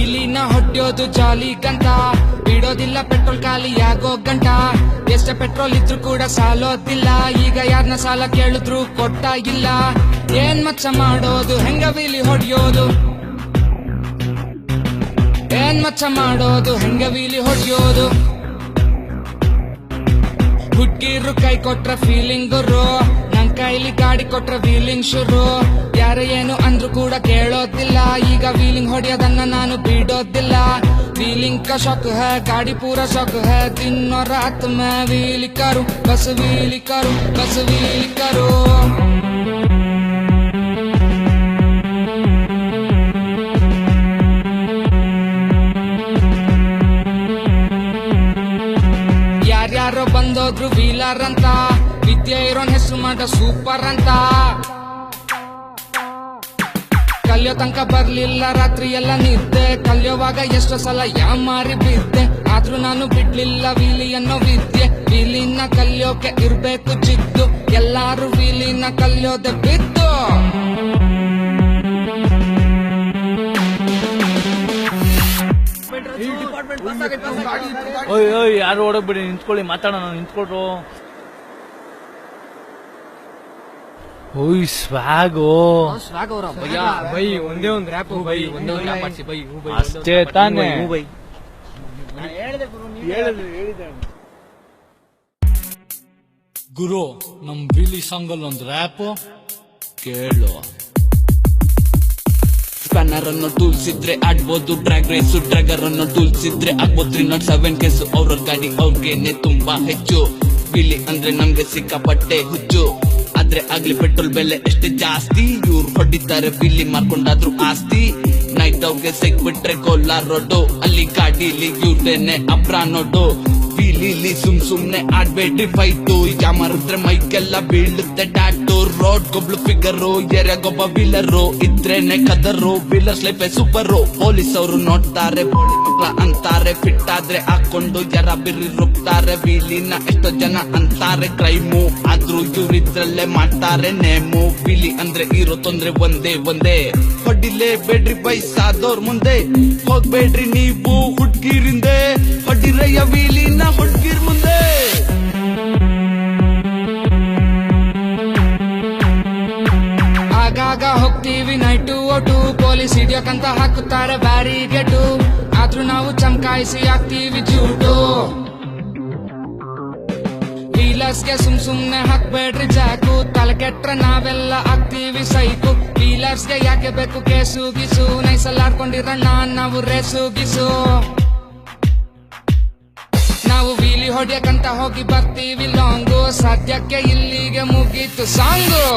ವೀಲಿನ ಹೊಡ್ಯೋದು ಜಾಲಿ ಗಂಟ, ಬಿಡೋದಿಲ್ಲ ಪೆಟ್ರೋಲ್ ಖಾಲಿಯಾಗೋ ಗಂಟ. ಎಷ್ಟೇ ಪೆಟ್ರೋಲ್ ಇದ್ರು ಕೂಡ ಸಾಲೋದಿಲ್ಲ, ಈಗ ಯಾರನ್ನ ಸಾಲ ಕೇಳಿದ್ರು ಕೊಡ್ತಾ ಇಲ್ಲ. ಏನ್ ಮಚ್ಚ ಮಾಡೋದು, ಹೆಂಗ ವೀಲಿ ಹೊಡ್ಯೋದು, ಏನ್ ಮಚ್ಚ ಮಾಡೋದು, ಹೆಂಗ ವೀಲಿ ಹೊಡ್ಯೋದು. ಹುಡ್ಗಿರು ಕೈ ಕೊಟ್ರ ಫೀಲಿಂಗ್ ಗುರು, ನನ್ ಕೈಲಿ ಗಾಡಿ ಕೊಟ್ರ ವೀಲಿಂಗ್ ಶುರು. ಯಾರು ಏನು ಅಂದ್ರು ಕೂಡ ಕೇಳೋದಿಲ್ಲ, ಈಗ ವೀಲಿಂಗ್ ಹೊಡೆಯೋದನ್ನ ನಾನು ಬಿಡೋದಿಲ್ಲ. ವೀಲಿಂಗ್ का शौक है, गाड़ी पूरा शौक है, दिन और रात मैं व्हील करूं, बस व्हील करूं, बस व्हील करूं. ಯಾರ್ಯಾರೋ ಬಂದೋದ್ರು ವೀಲರ್ ಅಂತ, ವಿದ್ಯೆ ಇರೋನ್ ಹೆಸರು ಮಾಡ ಸೂಪರ್ ಅಂತ. ಕಲಿಯೋ ತನಕ ಬರ್ಲಿಲ್ಲ ರಾತ್ರಿ ಎಲ್ಲ ನಿದ್ದೆ, ಕಲಿಯೋವಾಗ ಎಷ್ಟೋ ಸಲ ಯಾಮಾರಿ ಬಿದ್ದೆ. ಆದ್ರೂ ನಾನು ಬಿಡ್ಲಿಲ್ಲ ವೀಲಿ ಅನ್ನೋ ವಿದ್ಯೆ, ವೀಲಿನ ಕಲಿಯೋಕೆ ಇರ್ಬೇಕು ಜಿದ್ದು. ಎಲ್ಲಾರು ವೀಲಿನ ಕಲಿಯೋದೆ ಬಿದ್ದು. ಯಾರು ಓಡೋಗ್ಬಿಡಿ, ನಿಂತ್ಕೊಳ್ಳಿ, ಮಾತಾಡೋಣ, ನಿಂತ್ಕೊಳ್ರು. ಓಯ್ ಸ್ವಾಗೋ ಬೈ ಒಂದೇ ಒಂದು ರ್ಯಾಪ್ ಬೈ, ಒಂದೇ ಒಂದು ರ್ಯಾಪ್ ಮಾಡಿಸಿ ಬೈ. ಅಷ್ಟೇ ತಾನೇ. ಗುರು, ನಮ್ ವೀಲಿ ಸಾಂಗ್ ಅಲ್ಲಿ ಒಂದು ರ್ಯಾಪ್ ಕೇಳು. ಸ್ಪ್ಯಾನರ್ ಅನ್ನೋ ಟೂಲ್ಸ್ ಇದ್ರೆ ಆಡ್ಬೋದು ಡ್ರ್ಯಾಗ್ ರೇಸು, ಡ್ರ್ಯಾಗರ್ ಅನ್ನೋ ಟೂಲ್ಸ್ ಇದ್ರೆ ಆಗ್ಬೋದು 307 ಕೇಸು. ಅವ್ರ ಗಾಡಿ ಅವ್ರಿಗೇನೆ ತುಂಬಾ ಹೆಚ್ಚು, ವೀಲಿ ಅಂದ್ರೆ ನಮ್ಗೆ ಸಿಕ್ಕಾಪಟ್ಟೆ ಹುಚ್ಚು. ಆದ್ರೆ ಆಗ್ಲಿ ಪೆಟ್ರೋಲ್ ಬೆಲೆ ಎಷ್ಟೇ ಜಾಸ್ತಿ, ಇವ್ರು ಹೊಡಿತಾರೆ ವೀಲಿ ಮಾರ್ಕೊಂಡಾದ್ರು ಆಸ್ತಿ. ನೈಟ್ ಅವ್ಗೆ ಸಿಕ್ಬಿಟ್ರೆ ಕೋಲಾರ್ ರೋಡು, ಅಲ್ಲಿ ಗಾಡಿಲಿ ಇವ್ರದೇನೆ ಅಬ್ರಾ ನೋಡು. ವೀಲಿಲಿ ಸುಮ್ನೆ ಆಡ್ಬೇಡ್ರಿ ಫೈಟು, ಜಾಮರಿದ್ರೆ ಮೈಕೆಲ್ಲ ಬೀಳುತ್ತೆ ಟ್ಯಾಟು. ರೋಡ್ ಗೊಬ್ಳು ಫಿಗರು, ಎರೆಗೊಬ್ಬ ವೀಲರು, ಇದ್ರೇನೆ ಕದರು. ವೀಲರ್ಸ್ ಲೈಫೆ ಸೂಪರು, ಪೊಲೀಸ್ ಅವರು ನೋಡ್ತಾರೆ, ಬೋಳಿ ಮಕ್ಳ ಅಂತಾರೆ. ಫಿಟ್ ಆದ್ರೆ ಹಾಕೊಂಡು ಜರ ಬಿರಿ ರುಬ್ತಾರೆ. ವೀಲಿನ ಎಷ್ಟೋ ಜನ ಅಂತಾರೆ ಕ್ರೈಮು, ಆದ್ರೂ ಇವ್ರಿದ್ರಲ್ಲೇ ಮಾಡ್ತಾರೆ ನೇಮು. ವೀಲಿ ಅಂದ್ರೆ ಇರೋ ತೊಂದ್ರೆ ಒಂದೇ ಒಂದೇ, ಹೊಡಿಲೇ ಬೇಡ್ರಿ ವಯಸ್ಸಾದವ್ರ ಮುಂದೆ, ಹೋಗ್ಬೇಡ್ರಿ ನೀವು ಹುಡ್ಗಿರಿಂದೆ. ಹೊಡಿರಯ್ಯ ವೀಲಿನ ಹುಡ್ಗಿರ್ ಮುಂದೆ. ಆಗಾಗ ಹೋಗ್ತೀವಿ ನೈಟು ಓಟು, ಪೊಲೀಸ್ ಹಿಡಿಯೋಕಂತ ಹಾಕುತ್ತಾರೆ ಬ್ಯಾರಿಗೇಟು. ಆದ್ರೂ ನಾವು ಚಮಕಾಯಿಸಿ ಹಾಕ್ತೀವಿ ಜೂಟು. ವೀಲರ್ಸ್ಗೆ ಸುಮ್ನೆ ಹಾಕ್ಬೇಡ್ರಿ ಜಾಕು, ತಲೆ ಕೆಟ್ರೆ ನಾವೆಲ್ಲ ಆಗ್ತೀವಿ ಸೈಕು. ವೀಲರ್ಸ್ಗೆ ಯಾಕೆ ಬೇಕು ಕೇಸು ಗೀಸು, ನೈಸಲ್ಲಿ ಆಡ್ಕೊಂಡಿರಣ್ಣ ನಾವು ರೇಸು ಗೀಸು. ನಾವು ವೀಲಿ ಹೊಡ್ಯಕಂತ ಹೋಗಿ ಬರ್ತೀವಿ ಲಾಂಗು, ಸದ್ಯಕ್ಕೆ ಇಲ್ಲಿಗೆ ಮುಗೀತು ಸಾಂಗು.